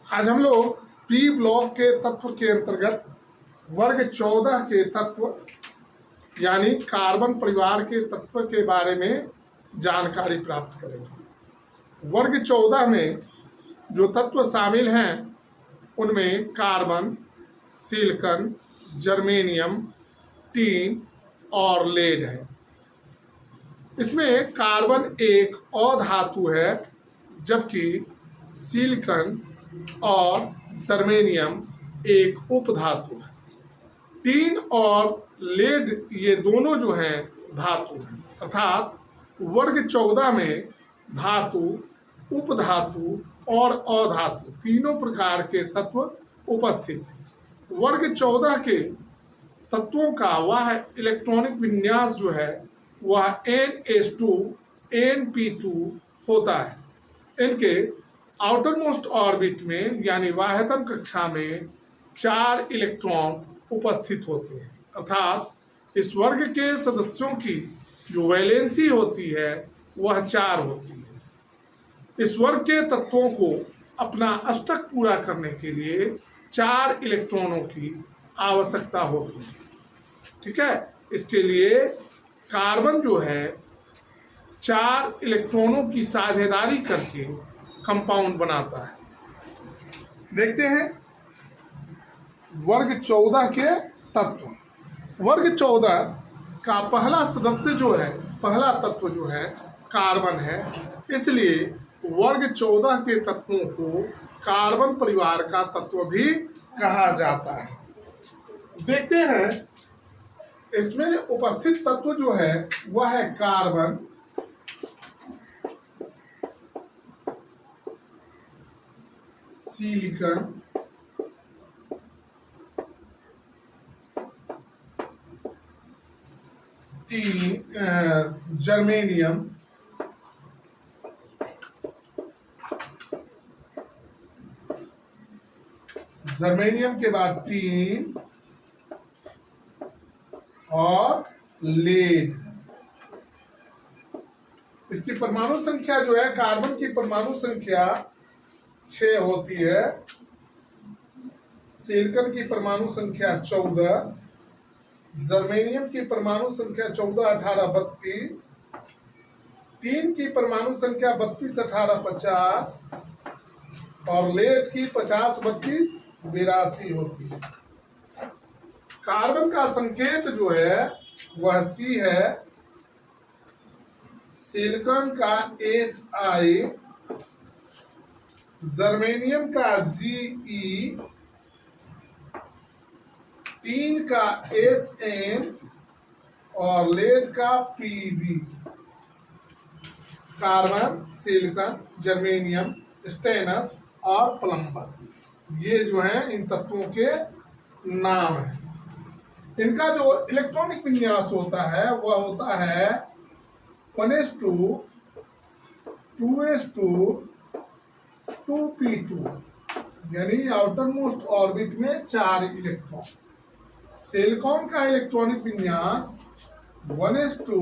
आज हम लोग पी ब्लॉक के तत्व के अंतर्गत वर्ग 14 के तत्व यानी कार्बन परिवार के तत्व के बारे में जानकारी प्राप्त करेंगे। वर्ग 14 में जो तत्व शामिल हैं उनमें कार्बन, सिलिकॉन, जर्मेनियम, टीन और लेड है। इसमें कार्बन एक अधातु है जबकि सिलिकॉन और जर्मेनियम एक उपधातु है। टीन और लेड ये दोनों जो हैं धातु हैं, अर्थात वर्ग 14 में धातु, उपधातु और अधातु तीनों प्रकार के तत्व उपस्थित हैं। वर्ग 14 के तत्वों का वह इलेक्ट्रॉनिक विन्यास जो है वह NH2 NP2 होता है। इनके आउटर मोस्ट ऑर्बिट में यानी बाह्यतम कक्षा में 4 इलेक्ट्रॉन उपस्थित होते हैं, अर्थात इस वर्ग के सदस्यों की जो वैलेंसी होती है वह 4 होती है। इस वर्ग के तत्वों को अपना अष्टक पूरा करने के लिए 4 इलेक्ट्रॉनों की आवश्यकता होती है। ठीक है, इसके लिए कार्बन जो है 4 इलेक्ट्रॉनों की साझेदारी करके कंपाउंड बनाता है। देखते हैं वर्ग 14 के तत्व। वर्ग 14 का पहला सदस्य जो है, पहला तत्व जो है कार्बन है, इसलिए वर्ग 14 के तत्वों को कार्बन परिवार का तत्व भी कहा जाता है। देखते हैं इसमें उपस्थित तत्व जो है वह है carbon, silicon, tin, germanium, germanium के बाद टीन और लेड। इसकी परमाणु संख्या जो है, कार्बन की परमाणु संख्या 6 होती है, सिलिकॉन की परमाणु संख्या 14, जर्मेनियम की परमाणु संख्या 14, 18, 32, टीन की परमाणु संख्या 32, 18, 50 और लेड की 50, 32, 82 होती है। कार्बन का संकेत जो है वह C है, सिलिकॉन का Si, जर्मेनियम का Ge, टीन का Sn और लेड का Pb। Carbon, silicon, germanium, stannous और प्लम्बर, ये जो है इन तत्वों के नाम हैं। इनका जो इलेक्ट्रॉनिक विन्यास होता है वह होता है 1s2 2s2 2p2, यानी आउटर मोस्ट ऑर्बिट में 4 इलेक्ट्रॉन। सिलिकॉन का इलेक्ट्रॉनिक विन्यास 1s2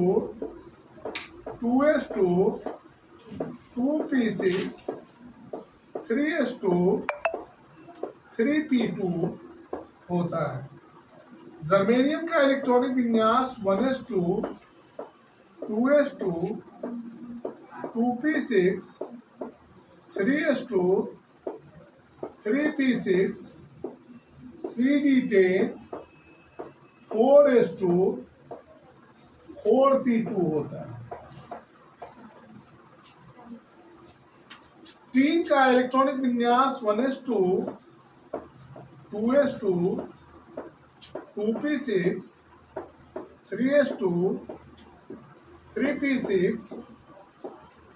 2s2 2p6 3s2 3p2 होता है। जर्मेनियम का इलेक्ट्रॉनिक विन्यास 1s2 2s2 2p6 3s2 3p6 3d10 4s2 4p2 होता है। टीन का इलेक्ट्रॉनिक विन्यास 1s2 2s2 2p6 3s2 3p6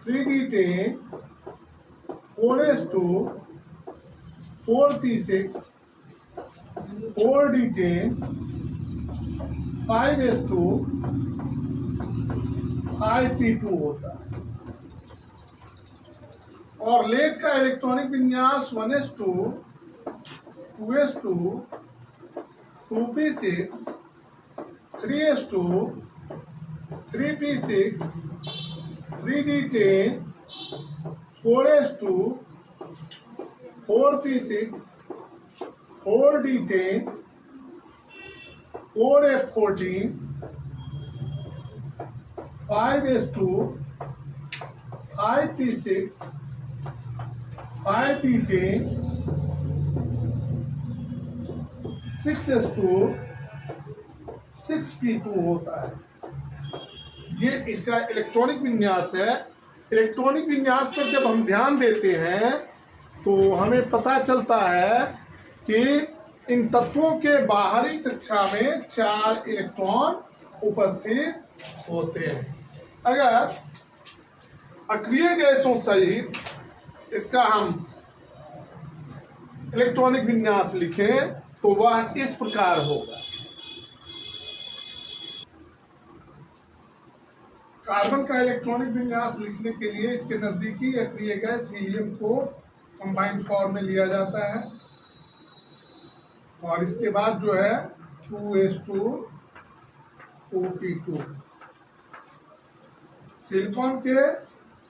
3d10 4s2 4p6 4d10 5s2 5p2 होता है। और लेड का इलेक्ट्रॉनिक विन्यास 1s2 2s2 2p6 3s2 3p6 3d10 4s2 4p6, 4d10, 4f14, 5s2, 5p6, 5d10, 6s2, 6p2 होता है। ये इसका इलेक्ट्रॉनिक विन्यास है। इलेक्ट्रॉनिक विन्यास पर जब हम ध्यान देते हैं तो हमें पता चलता है कि इन तत्वों के बाहरी कक्षा में 4 इलेक्ट्रॉन उपस्थित होते हैं। अगर अक्रिय गैसों सहित इसका हम इलेक्ट्रॉनिक विन्यास लिखें तो वह इस प्रकार होगा। कार्बन का इलेक्ट्रॉनिक विन्यास लिखने के लिए इसके नजदीकी अक्रिय गैस हीलियम को कंबाइंड फॉर्म में लिया जाता है और इसके बाद जो है 2s2 2p2। सिलिकॉन के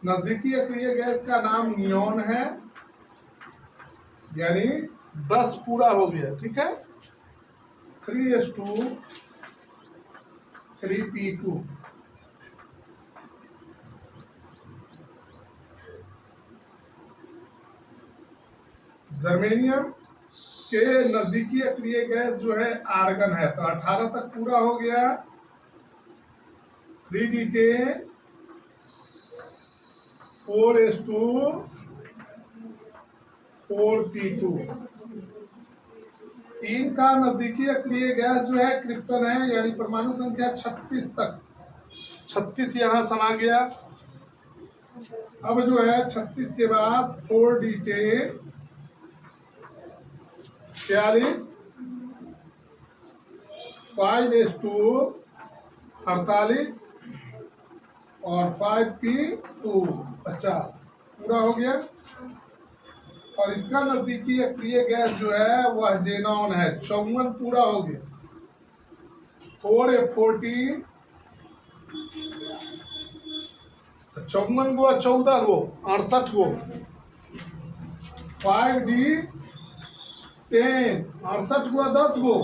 नजदीकी अक्रिय गैस का नाम नियॉन है, यानी 10 पूरा हो गया। ठीक है, 3s2 3p2। जर्मेनियम के नजदीकी अक्रिय गैस जो है आर्गन है, तो 18 तक पूरा हो गया। 3d10, 4s2 4p2। 3 का नजदीकी अक्रिय गैस जो है क्रिप्टन है, यानी परमाणु संख्या 36 तक। 36 यहाँ समा गया। अब जो है 36 के बाद 4d10 46, 5s2 48 और 5p2 50 पूरा हो गया। और इसका नजदीकी अक्रिय गैस जो है वह जेनॉन है, 54 पूरा हो गया। 4f14 54 गो 14 गो 68 गो। 5d10 68 गो 10 गो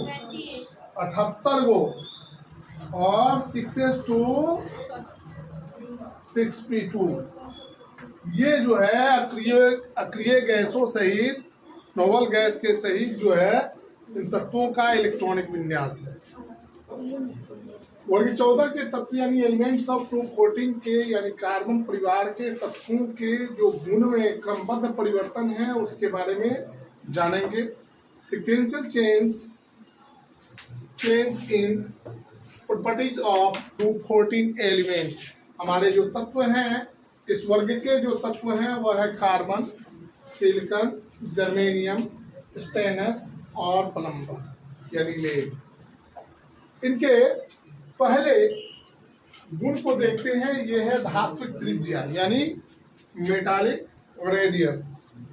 78 गो और 6s2 6p2। ये जो है अक्रिय गैसों सहित नोबल गैस के सहित जो है इन तत्वों का इलेक्ट्रॉनिक विन्यास है। वर्ग 14 के तत्व यानी एलिमेंट्स ऑफ ग्रुप 14 के यानी कार्बन परिवार के तत्वों के जो गुण में क्रमबद्ध परिवर्तन है उसके बारे में जानेंगे। Sequential change in properties of group 14 element. हमारे जो तत्व हैं, इस वर्ग के जो तत्व हैं वह है कार्बन, सिलिकॉन, जर्मेनियम, स्टेनस और प्लम्बर यानी लेड। इनके पहले गुण को देखते हैं। ये है धात्विक त्रिज्या यानी मेटालिक रेडियस।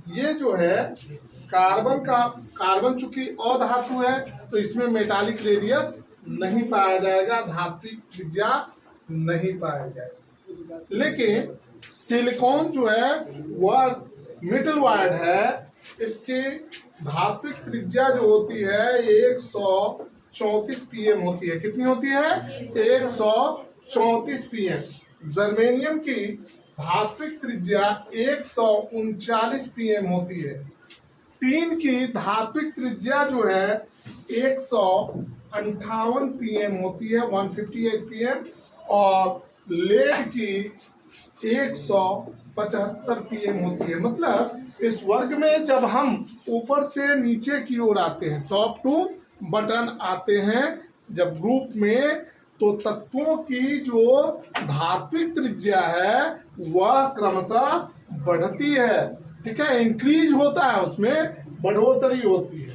ये जो है कार्बन चूंकि अधातु है तो इसमें मेटालिक रेडियस नहीं पाया जाएगा, धात्विक त्रिज्या नहीं पाया जाएगा। लेकिन सिलिकॉन जो है वह मेटल वायर्ड है, इसकी धात्विक त्रिज्या जो होती है 134 pm होती है। कितनी होती है? 134 pm। जर्मेनियम की धात्विक त्रिज्या 139 pm होती है। टीन की धात्विक त्रिज्या जो है 158 pm होती है, 158 pm। और लेड की 175 pm होती है। मतलब इस वर्ग में जब हम ऊपर से नीचे की ओर आते हैं, टॉप टू बटन आते हैं जब ग्रुप में, तो तत्वों की जो धात्विक त्रिज्या है वह क्रमशः बढ़ती है। ठीक है, इंक्रीज होता है, उसमें बढ़ोतरी होती है।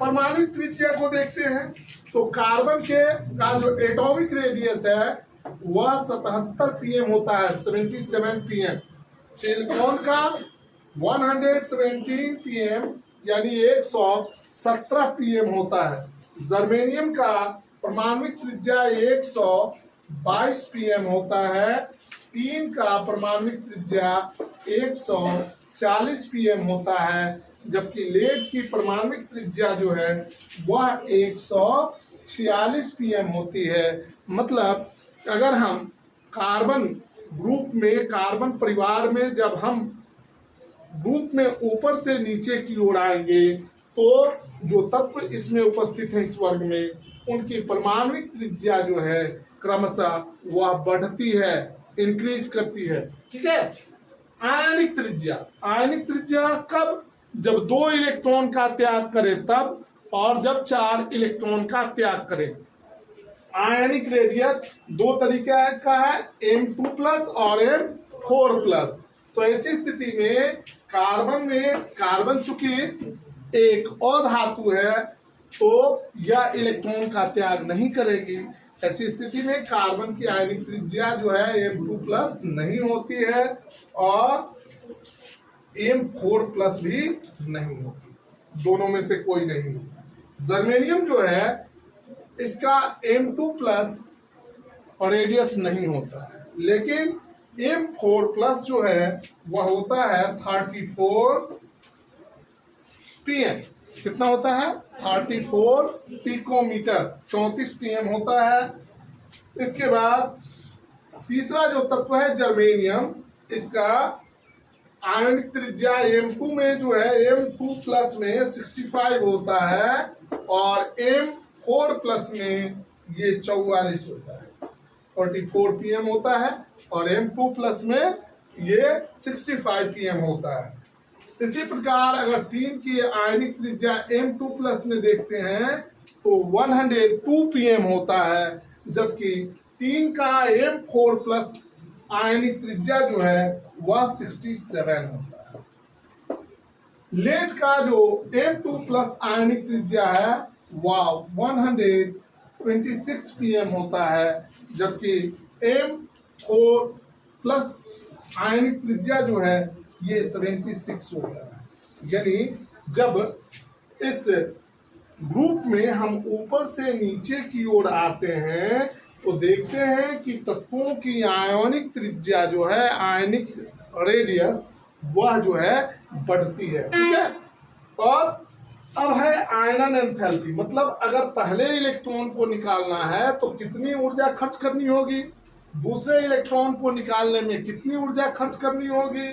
परमाणु त्रिज्या को देखते हैं तो कार्बन का जो एटॉमिक रेडियस है वह 77 pm होता है, 77 pm। सिलिकॉन का 117 pm यानी 117 pm होता है। जर्मेनियम का परमाणुक त्रिज्या 122 pm होता है। टीन का परमाणुक त्रिज्या 140 pm होता है। जबकि लेड की परमाणविक त्रिज्या जो है वह 146 pm होती है। मतलब अगर हम कार्बन ग्रुप में, कार्बन परिवार में जब हम ग्रुप में ऊपर से नीचे की ओर आएंगे तो जो तत्व इसमें उपस्थित है इस वर्ग में, उनकी परमाणविक त्रिज्या जो है क्रमशः वह बढ़ती है, इंक्रीज करती है। ठीक है। आयनिक त्रिज्या, आयनिक त्रिज्या कब? जब 2 इलेक्ट्रॉन का त्याग करे तब, और जब 4 इलेक्ट्रॉन का त्याग करे। आयनिक रेडियस 2 तरीके का है, M2+ और M4+। तो ऐसी स्थिति में कार्बन चूंकि एक अधातु है तो यह इलेक्ट्रॉन का त्याग नहीं करेगी। ऐसी स्थिति में कार्बन की आयनिक त्रिज्या जो है M2+ नहीं होती है और M4+ भी नहीं होती, दोनों में से कोई नहीं। जर्मेनियम जो है इसका M2+ और रेडियस नहीं होता है, लेकिन M4+ जो है वह होता है 34 pm। कितना होता है? 34 पिकोमीटर, 34 pm होता है। इसके बाद तीसरा जो तत्व है जर्मेनियम, इसका आयनिक त्रिज्या M2 में जो है M2+ में 65 होता है और M4+ में ये 44 होता है, 44 pm होता है और M2+ में ये 65 pm होता है। इसी प्रकार अगर 3 की आयनिक त्रिज्या M2+ में देखते हैं तो 102 pm होता है, जबकि 3 का M4+ आयनिक त्रिज्या जो है वह 67 होता है। लेड का जो M2+ आयनिक त्रिज्या है वह 126 pm होता है, जबकि M4+ आयनिक त्रिज्या जो है ये 76 होता है। यानी जब इस ग्रुप में हम ऊपर से नीचे की ओर आते हैं तो देखते हैं कि तत्वों की आयनिक त्रिज्या जो है, आयनिक रेडियस, वह जो है बढ़ती है। ठीक है। और अब है आयनन एंथैल्पी, मतलब अगर पहले इलेक्ट्रॉन को निकालना है तो कितनी ऊर्जा खर्च करनी होगी, दूसरे इलेक्ट्रॉन को निकालने में कितनी ऊर्जा खर्च करनी होगी,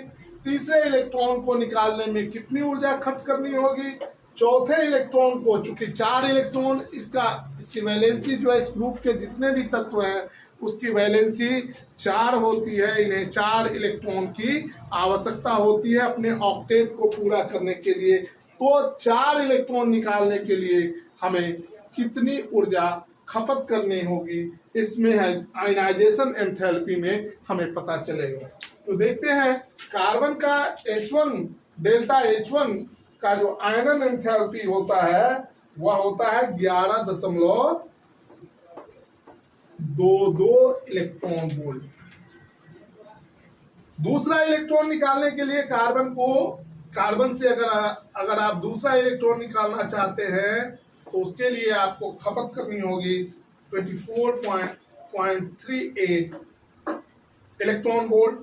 तीसरे इलेक्ट्रॉन को निकालने में कितनी ऊर्जा खर्च करनी होगी, चौथे इलेक्ट्रॉन को, चूंकि 4 इलेक्ट्रॉन इसकी वैलेंसी जो है इस ग्रुप के जितने भी तत्व हैं उसकी वैलेंसी 4 होती है। इन्हें 4 इलेक्ट्रॉन की आवश्यकता होती है अपने ऑक्टेट को पूरा करने के लिए। तो 4 इलेक्ट्रॉन निकालने के लिए हमें कितनी ऊर्जा खपत करनी होगी, इसमें है आयनाइजेशन एंथैल्पी में हमें पता चलेगा। तो देखते हैं कार्बन का H1 डेल्टा H1 का जो आयनन एंथैल्पी होता है वह होता है 11.22 इलेक्ट्रॉन वोल्ट। दूसरा इलेक्ट्रॉन निकालने के लिए कार्बन से अगर आप दूसरा इलेक्ट्रॉन निकालना चाहते हैं तो उसके लिए आपको खपत करनी होगी 24.38 इलेक्ट्रॉन वोल्ट।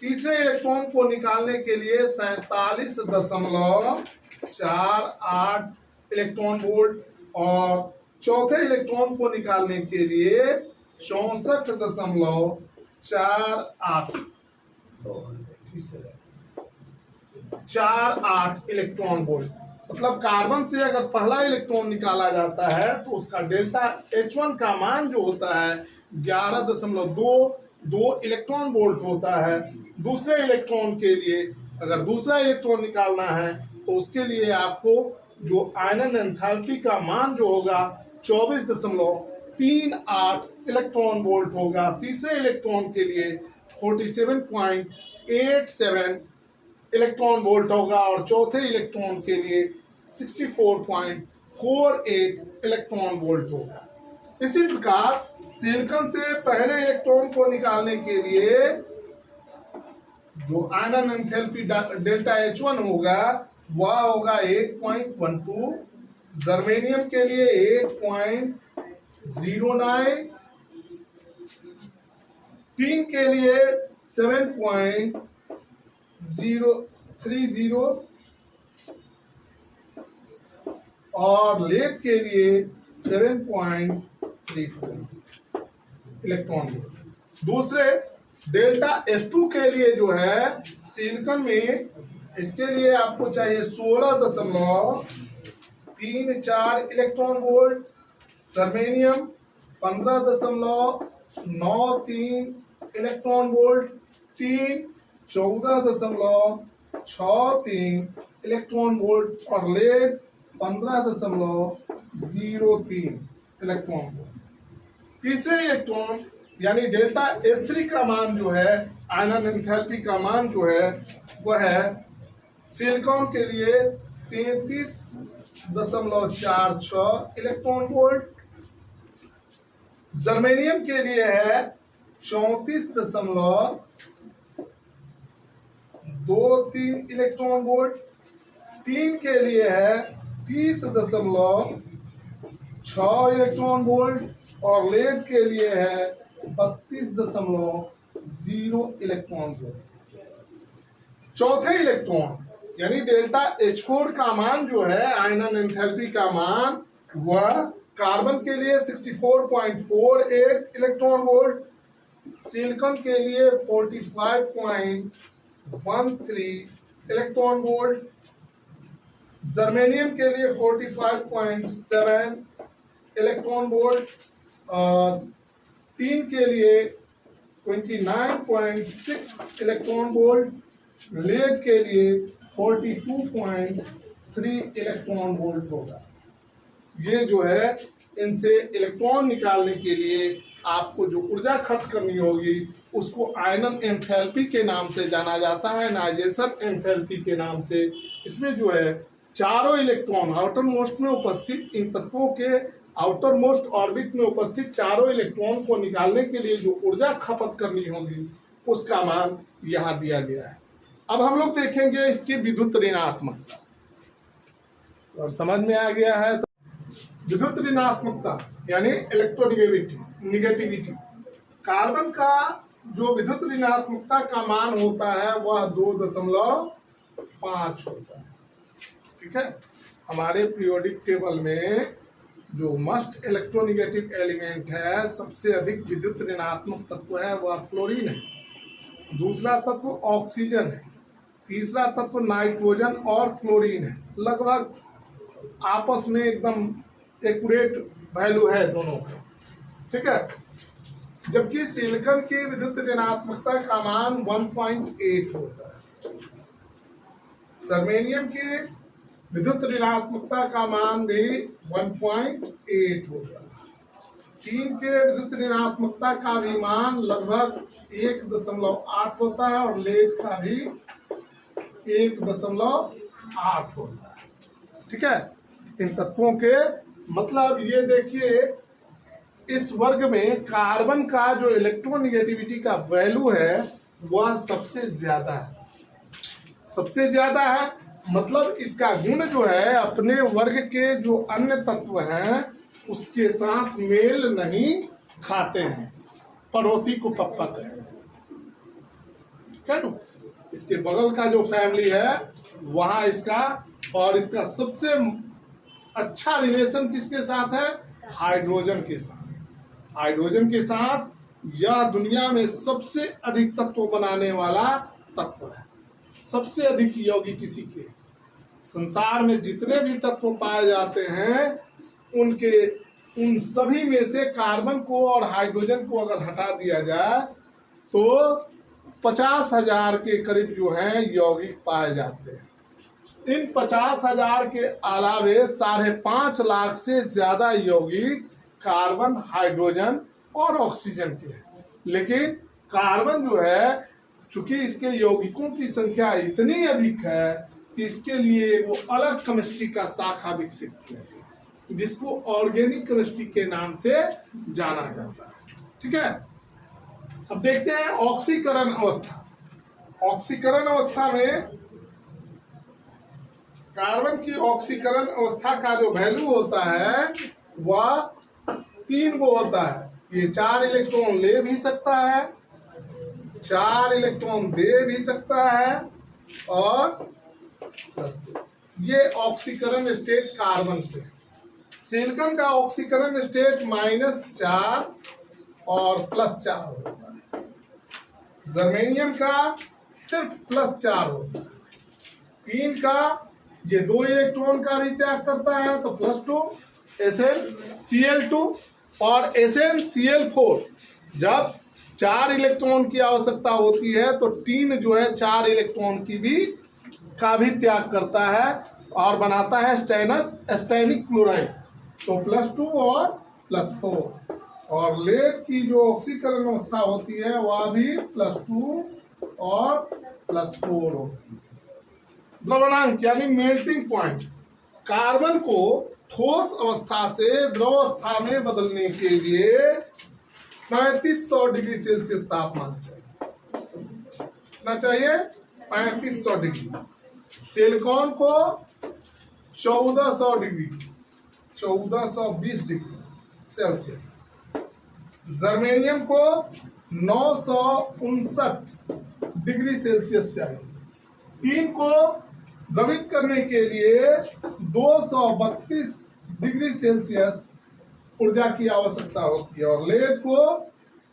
तीसरे इलेक्ट्रॉन को निकालने के लिए 47.48 इलेक्ट्रॉन वोल्ट और चौथे इलेक्ट्रॉन को निकालने के लिए 64.48 इलेक्ट्रॉन वोल्ट। मतलब कार्बन से अगर पहला इलेक्ट्रॉन निकाला जाता है तो उसका डेल्टा H1 का मान जो होता है 11.22 इलेक्ट्रॉन वोल्ट होता है। दूसरे इलेक्ट्रॉन के लिए अगर दूसरा इलेक्ट्रॉन निकालना है तो उसके लिए आपको जो आयनन एंथैल्पी का मान जो होगा 24.38 इलेक्ट्रॉन वोल्ट होगा। तीसरे इलेक्ट्रॉन के लिए 47.87 इलेक्ट्रॉन वोल्ट होगा और चौथे इलेक्ट्रॉन के लिए 64.48 इलेक्ट्रॉन वोल्ट होगा। इसी प्रकार सिलिकॉन से पहले इलेक्ट्रॉन को निकालने के लिए जो आयनन एंथैल्पी डेल्टा H1 होगा वह होगा 8.12, जर्मेनियम के लिए 8.09, टिन के लिए 7.030 और लेड के लिए 7.34 इलेक्ट्रॉन वोल्ट। दूसरे डेल्टा S2 के लिए जो है सिलिकॉन में, इसके लिए आपको चाहिए 16.34 electron volt, germanium 15.93 electron volt, tin 14.63 electron volt और लेड 15.03 इलेक्ट्रॉन वोल्ट। तीसरे इलेक्ट्रॉन यानी डेल्टा S3 का मान जो है, आयनन एंथैल्पी का मान जो है वह है सिलिकॉन के लिए 33.46 इलेक्ट्रॉन वोल्ट, जर्मेनियम के लिए है 34.23 इलेक्ट्रॉन वोल्ट, टीन के लिए है 30.6 इलेक्ट्रॉन वोल्ट और लेड के लिए है 32.0 इलेक्ट्रॉन वोल्ट। चौथे इलेक्ट्रॉन यानी डेल्टा H4 का मान जो है, आयनन एंथैल्पी का मान, वह कार्बन के लिए 64.48 इलेक्ट्रॉन वोल्ट, सिलिकॉन के लिए 45.13 इलेक्ट्रॉन वोल्ट, जर्मेनियम के लिए 45.7 इलेक्ट्रॉन वोल्ट, टीन के लिए 29.6 इलेक्ट्रॉन वोल्ट, लेड के लिए 42.3 इलेक्ट्रॉन वोल्ट होगा। ये जो है, इनसे इलेक्ट्रॉन निकालने के लिए आपको जो ऊर्जा खर्च करनी होगी उसको आयनन एंथैल्पी के नाम से जाना जाता है, नाइजेशन एंथैल्पी के नाम से। इसमें जो है चारों इलेक्ट्रॉन आउटर मोस्ट में उपस्थित, इन तत्वों के आउटर मोस्ट ऑर्बिट में उपस्थित चारों इलेक्ट्रॉन को निकालने के लिए जो ऊर्जा खपत करनी होगी उसका मान यहाँ दिया गया है। अब हम लोग देखेंगे इसकी विद्युत ऋणात्मकता, और समझ में आ गया है तो विद्युत ऋणात्मकता यानी इलेक्ट्रोनिगेटिविटी। कार्बन का जो विद्युत ऋणात्मकता का मान होता है वह 2.5 होता है। ठीक है, हमारे पीरियोडिक टेबल में जो मोस्ट इलेक्ट्रोनिगेटिव एलिमेंट है, सबसे अधिक विद्युत ऋणात्मक तत्व है वह फ्लोरीन है, दूसरा तत्व ऑक्सीजन है, तीसरा तत्व नाइट्रोजन और क्लोरीन है। लगभग आपस में एकदम एक्यूरेट वैल्यू है दोनों का। ठीक है, जबकि सिलिकॉन की विद्युत ऋणात्मकता का मान 1.8 होता है, जर्मेनियम की विद्युत ऋणात्मकता का मान भी 1.8 होता है, टीन के विद्युत ऋणात्मकता का भी मान लगभग 1.8 होता है और लेड का भी 1.8 होता है। ठीक है, इन तत्वों के मतलब ये देखिए, इस वर्ग में कार्बन का जो इलेक्ट्रोनिगेटिविटी का वैल्यू है वह सबसे ज्यादा है, सबसे ज्यादा है। मतलब इसका गुण जो है अपने वर्ग के जो अन्य तत्व हैं उसके साथ मेल नहीं खाते हैं, पड़ोसी को पप्पा कहते हैं। क्या नो? इसके बगल का जो फैमिली है वहाँ इसका और इसका सबसे अच्छा रिलेशन किसके साथ है? हाइड्रोजन के साथ। हाइड्रोजन के साथ यह दुनिया में सबसे अधिक तत्व बनाने वाला तत्व है, सबसे अधिक यौगिक किसी के। संसार में जितने भी तत्व पाए जाते हैं उन सभी में से कार्बन को और हाइड्रोजन को अगर हटा दिया जाए तो 50,000 के करीब जो हैं यौगिक पाए जाते हैं। इन 50,000 के अलावे 5.5 लाख से ज्यादा यौगिक कार्बन, हाइड्रोजन और ऑक्सीजन के हैं। लेकिन कार्बन जो है, चूंकि इसके यौगिकों की संख्या इतनी अधिक है कि इसके लिए वो अलग केमिस्ट्री का शाखा विकसित किया गया जिसको ऑर्गेनिक केमिस्ट्री के नाम से जाना जाता है। ठीक है, अब देखते हैं ऑक्सीकरण अवस्था। ऑक्सीकरण अवस्था में कार्बन की ऑक्सीकरण अवस्था का जो वैल्यू होता है वह 3 गो होता है। ये 4 इलेक्ट्रॉन ले भी सकता है, 4 इलेक्ट्रॉन दे भी सकता है और ये ऑक्सीकरण स्टेट कार्बन पे, सिलिकॉन का ऑक्सीकरण स्टेट -4 और +4 होता है, जर्मेनियम का सिर्फ +4 होता है। 3 का ये 2 इलेक्ट्रॉन का रित्याग करता है तो +2 SnCl2 और SnCl4 जब 4 इलेक्ट्रॉन की आवश्यकता होती है तो 3 जो है 4 इलेक्ट्रॉन की का भी त्याग करता है और बनाता है स्टेनिक क्लोराइड, तो +2 और +4। और लेड की जो ऑक्सीकरण अवस्था होती है वह भी +2 और +4 होती है। द्रवणांक यानी मेल्टिंग पॉइंट, कार्बन को ठोस अवस्था से द्रव अवस्था में बदलने के लिए 3500 डिग्री सेल्सियस तापमान चाहिए। कितना चाहिए? 3500 डिग्री। सिलिकॉन को 1400 डिग्री, 1420 डिग्री सेल्सियस। जर्मेनियम को 959 डिग्री सेल्सियस चाहिए। 3 को द्रवित करने के लिए 232 डिग्री सेल्सियस ऊर्जा की आवश्यकता होती है और लेड को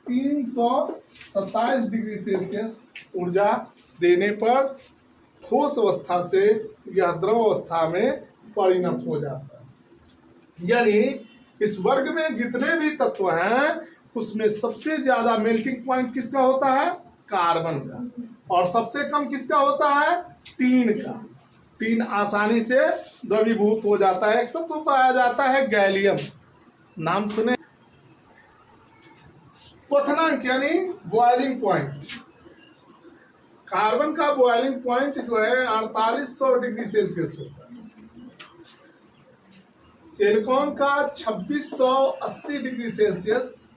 327 डिग्री सेल्सियस ऊर्जा देने पर ठोस अवस्था से यह द्रव अवस्था में परिणत हो जाता है। यानी इस वर्ग में जितने भी तत्व हैं उसमें सबसे ज्यादा मेल्टिंग पॉइंट किसका होता है? कार्बन का। और सबसे कम किसका होता है? 3 का। 3 आसानी से द्रवीभूत हो जाता है। एक तो पाया जाता है गैलियम, नाम सुने। क्वथनांक यानी बॉइलिंग पॉइंट, कार्बन का बॉइलिंग पॉइंट जो है 4800 डिग्री सेल्सियस होता है। सिलिकॉन का 2680 डिग्री सेल्सियस,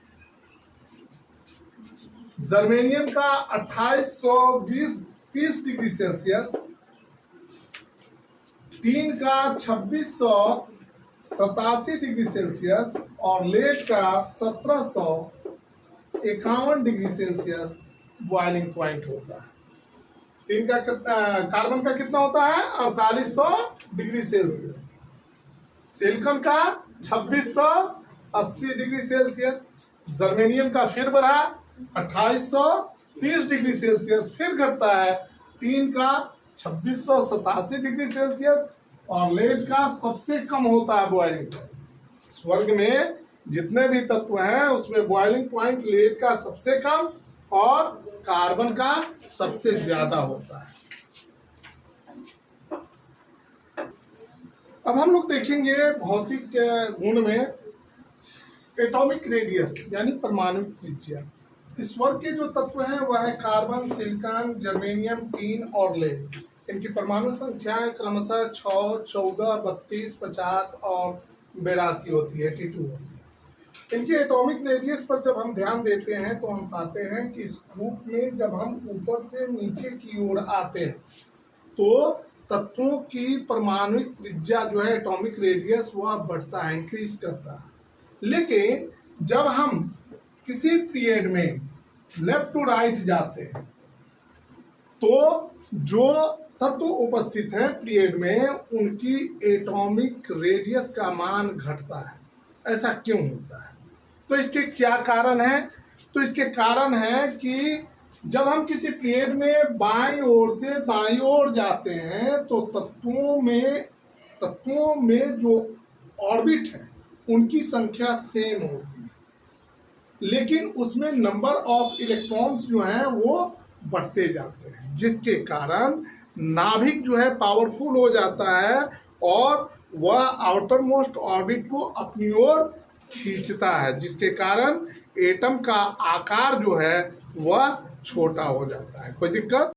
जर्मेनियम का 2820-30 डिग्री सेल्सियस, 3 का 2687 डिग्री सेल्सियस और लेड का 1751 डिग्री सेल्सियस बॉइलिंग पॉइंट होता है। 3 का कार्बन का कितना होता है? 4800 डिग्री सेल्सियस। सिलिकॉन का 2680 डिग्री सेल्सियस, जर्मेनियम का फिर बढ़ा 2830 डिग्री सेल्सियस, फिर घटता है 3 का 2687 डिग्री सेल्सियस और लेड का सबसे कम होता है बॉइलिंग पॉइंट। इस वर्ग में जितने भी तत्व हैं उसमें बॉइलिंग पॉइंट लेड का सबसे कम और कार्बन का सबसे ज्यादा होता है। अब हम लोग देखेंगे भौतिक गुण में एटॉमिक रेडियस यानी परमाणु त्रिज्या। इस वर्ग के जो तत्व हैं वह है कार्बन, सिलिकॉन, जर्मेनियम, टीन और लेड। इनकी परमाणु संख्याएं क्रमशः 6, 14, 32, 50 और 82 होती है, 82 होती है। इनकी एटॉमिक रेडियस पर जब हम ध्यान देते हैं तो हम पाते हैं कि इस ग्रुप में जब हम ऊपर से नीचे की ओर आते हैं तो तत्वों की परमाणु त्रिज्या जो है एटॉमिक रेडियस वह बढ़ता है, इंक्रीज करता है। लेकिन जब हम किसी पीरियड में लेफ्ट टू राइट जाते हैं तो जो तत्व उपस्थित हैं पीरियड में उनकी एटॉमिक रेडियस का मान घटता है। ऐसा क्यों होता है? तो इसके क्या कारण है? तो इसके कारण है कि जब हम किसी पीरियड में बाईं ओर से दाईं ओर जाते हैं तो तत्वों में जो ऑर्बिट है उनकी संख्या सेम होती है, लेकिन उसमें नंबर ऑफ इलेक्ट्रॉन्स जो हैं वो बढ़ते जाते हैं, जिसके कारण नाभिक जो है पावरफुल हो जाता है और वह आउटर मोस्ट ऑर्बिट को अपनी ओर खींचता है, जिसके कारण एटम का आकार जो है वह छोटा हो जाता है। कोई दिक्कत?